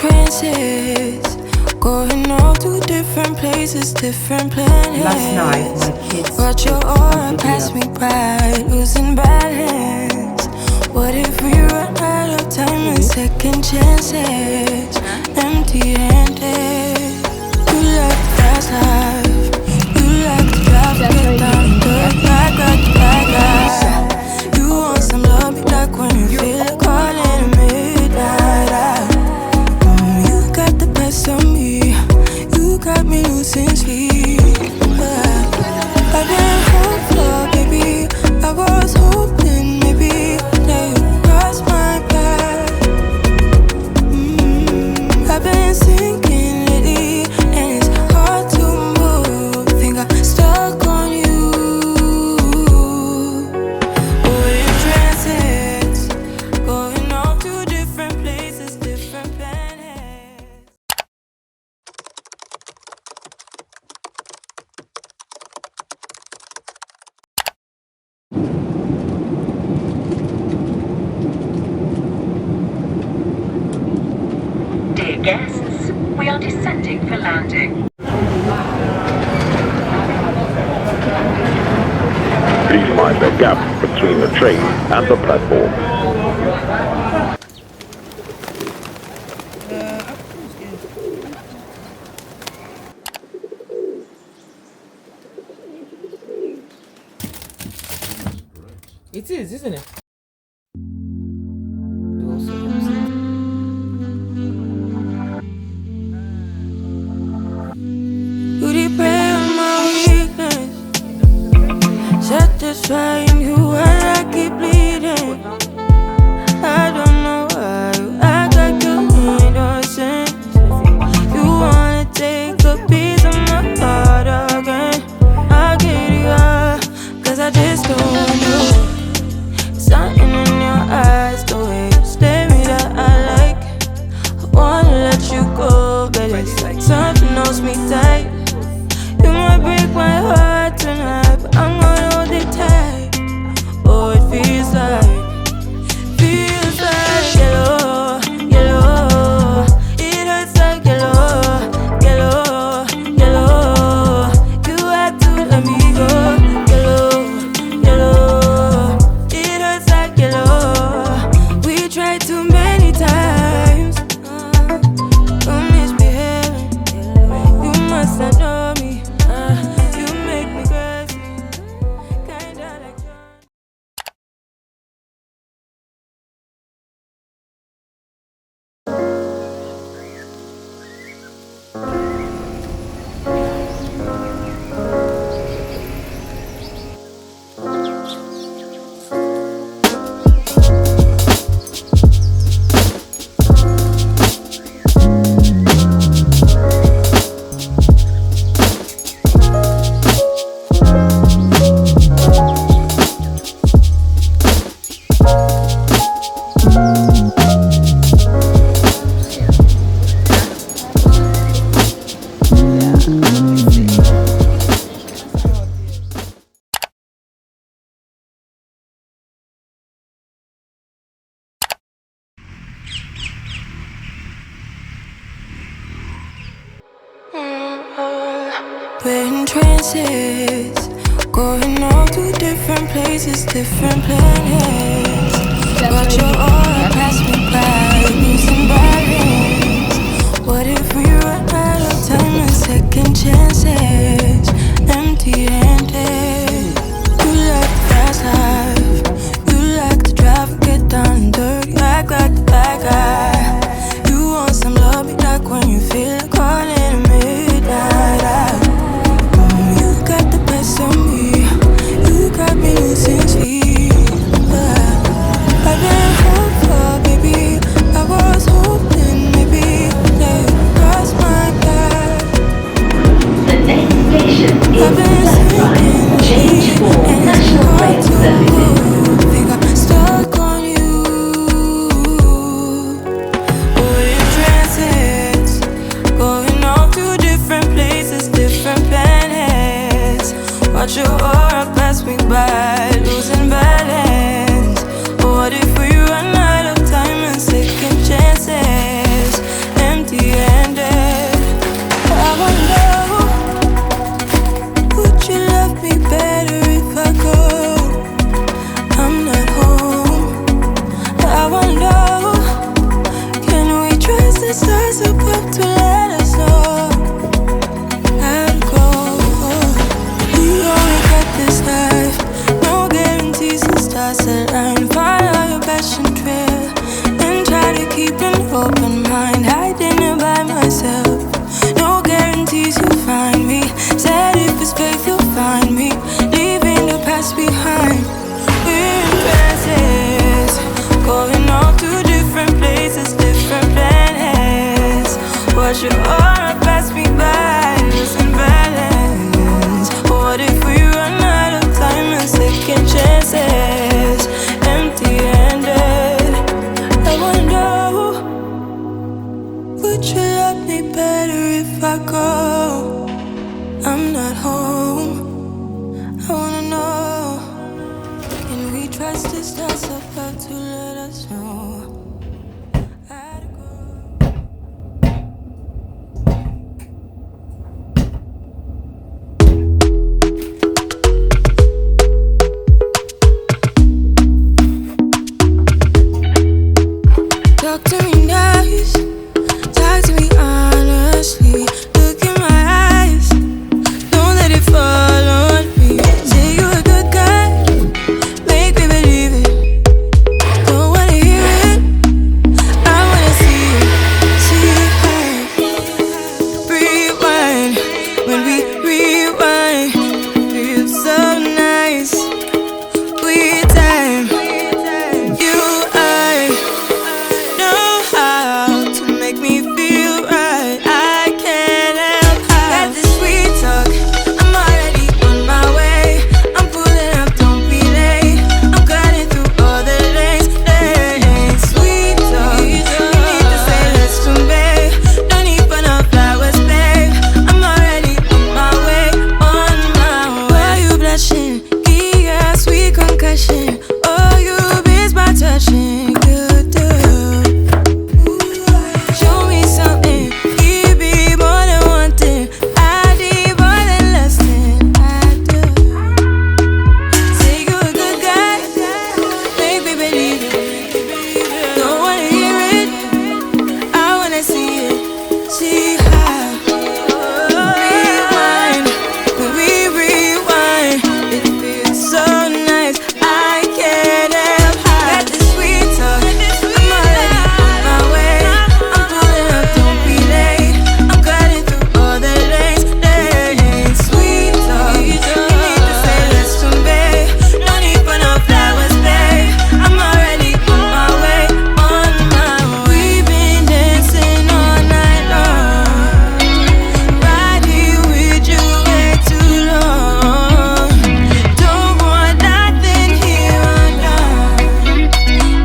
trances, going off to different places, different planets. Last night, my kids watch your aura pass me by, losing balance. What if we run out of time and second chances? Empty-handed. You like the fast life, you like to drive to get down to dirt. I got the bad guy. You want some love, be like when you feel it calling at midnight. You got the best of me, you got me losing sleep. I've been hopeful, baby, I was hoping maybe that you'd cross my path. I've been sinking lately, and it's hard to move. Think I'm stuck on you. Oh, in trances, going off to different places, different planets. Dear guests, we are descending for landing. Please mind the gap between the train and the platform. It is, isn't it? You prey on my weakness, satisfying you while I keep bleeding. I don't know why you act like you innocent. You wanna take a piece of my heart again. I'll get you up, cause I just don't know. Something in your eyes, the way you stare me that I like. I wanna let you go, but it's like something holds me tight. You might break my heart tonight, but I'm gonna hold it tight. Oh, it feels like yellow, yellow. It hurts like yellow, yellow, yellow. You had to let me go, yellow, yellow. It hurts like yellow. We tried too many times. You're misbehaving. You must not know me. You make me crazy, kinda like John. We're in trances, going off to different places, different planets. Watch your aura pass me by, losing balance. What if we run out of time and second chances? Empty-handed. You like the fast life, you like to drive and get down and dirty. Act like the bad guy. You want some love, be like when you feel it calling at midnight. You got the best of me, you got me losing sleep. I've been hopeful, baby, I was hoping Justice not supposed to let us know. How to go. Talk to me nice, talk to me honestly. Look in my eyes, don't let it fall on me. Say you're a good guy, make me believe it. Don't wanna hear it, I wanna see it. See her, rewind. When we rewind, feels so nice. We time, you I know how to make me feel right. I can't help how. Got this sweet talk, I'm already on my way. I'm pulling up, don't be late. I'm cutting through all the lanes. Sweet talk, you need to say less to me. No need for no flowers, babe. I'm already on my way, on my way. Why you blushing? Yeah, sweet concussion. Oh, you miss my touching. You do. Show me something, give me more than one thing. I need more than less than I do. Say you a good guy, make me believe it. Don't wanna hear it, I wanna see it. See how rewind, when we rewind, it feels so nice. I can't help how. Got this sweet talk, I'm already on my way. I'm pulling up, don't be late. I'm cutting through all the lanes. Sweet talk, you need to say less to me. No need for no flowers, babe. I'm already on my way, on my way. We've been dancing all night long, right here with you way too long. Don't want nothing here or now,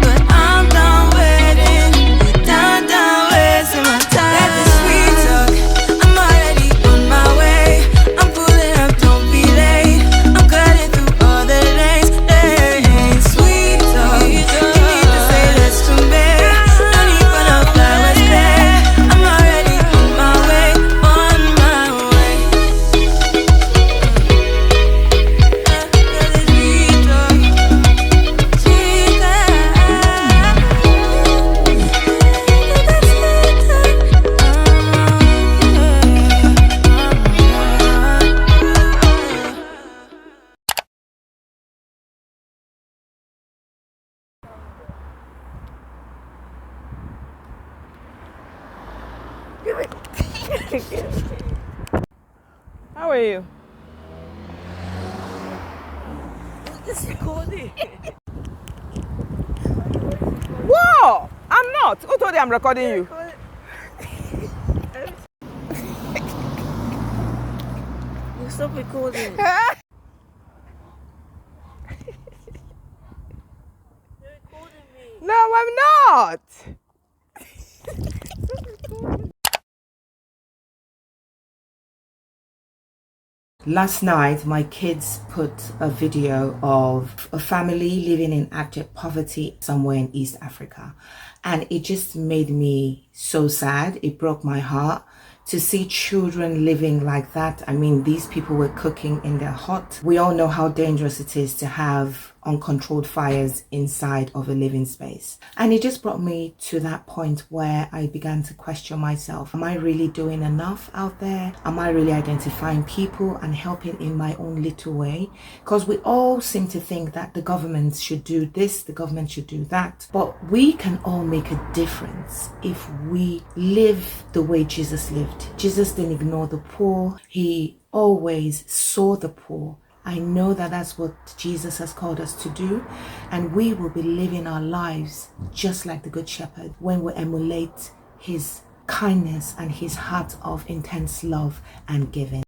but I'm done waiting, done wasting my time. Got this sweet talk, I'm already on my way. I'm pulling up, don't be late. I'm cutting through all the lanes. Sweet talk, you need to say less to me. No need for no flowers, babe. I'm already on my way, on my way. Sweet talk, sweet How are you? It's recording. Whoa! I'm not. Who told you I'm recording you? You stop recording. You're recording me. No, I'm not. Last night, my kids put a video of a family living in abject poverty somewhere in East Africa. And it just made me so sad. It broke my heart to see children living like that. I mean, these people were cooking in their hut. We all know how dangerous it is to have uncontrolled fires inside of a living space. And it just brought me to that point where I began to question myself. Am I really doing enough out there? Am I really identifying people and helping in my own little way? Because we all seem to think that the government should do this, the government should do that. But we can all make a difference if we live the way Jesus lived. Jesus didn't ignore the poor. He always saw the poor. I know that that's what Jesus has called us to do, and we will be living our lives just like the Good Shepherd when we emulate his kindness and his heart of intense love and giving.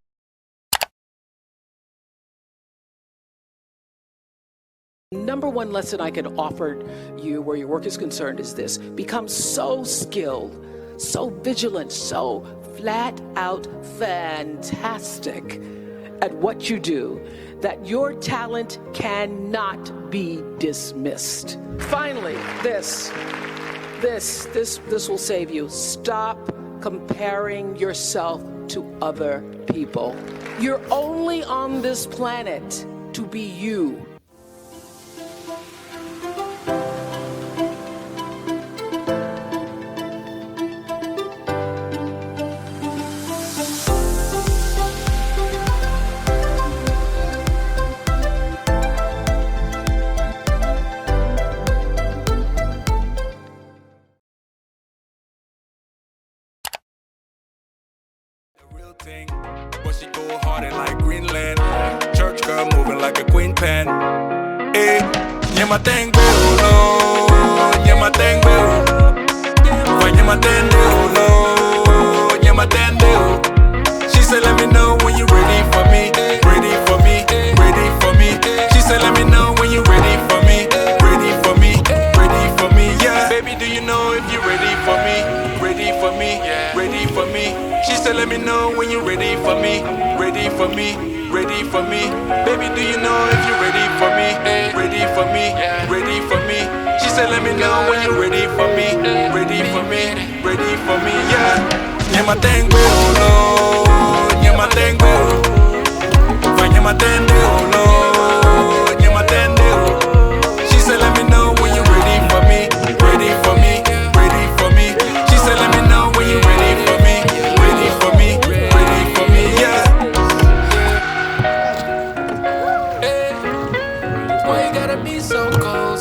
Number one lesson I could offer you where your work is concerned is this: become so skilled, so vigilant, so flat out fantastic at what you do that your talent cannot be dismissed. Finally, this will save you. Stop comparing yourself to other people. You're only on this planet to be you. Thing, but she go harder like Greenland. Church girl moving like a queen pen. Hey, yeah my thing, no, yeah my thing, yeah my thing, no, yeah my thing, she said let me know when you ready for me, ready for me, ready for me. She said let me know when you ready for me, ready for me, ready for me. Yeah, baby, do you know if you ready for me, ready for me, ready for me? She said let me know when you're ready for me, ready for me, ready for me. Baby, do you know if you're ready for me, ready for me, ready for me? She said let me know when you're ready for me, ready for me, ready for me. Yeah, yeah my thing, no, yeah my thing, yeah my thing, no, yeah my thing. She said let me know when you're ready for me, ready for me, ready for me. She said let me know when you're ready for me. Why you gotta be so cold?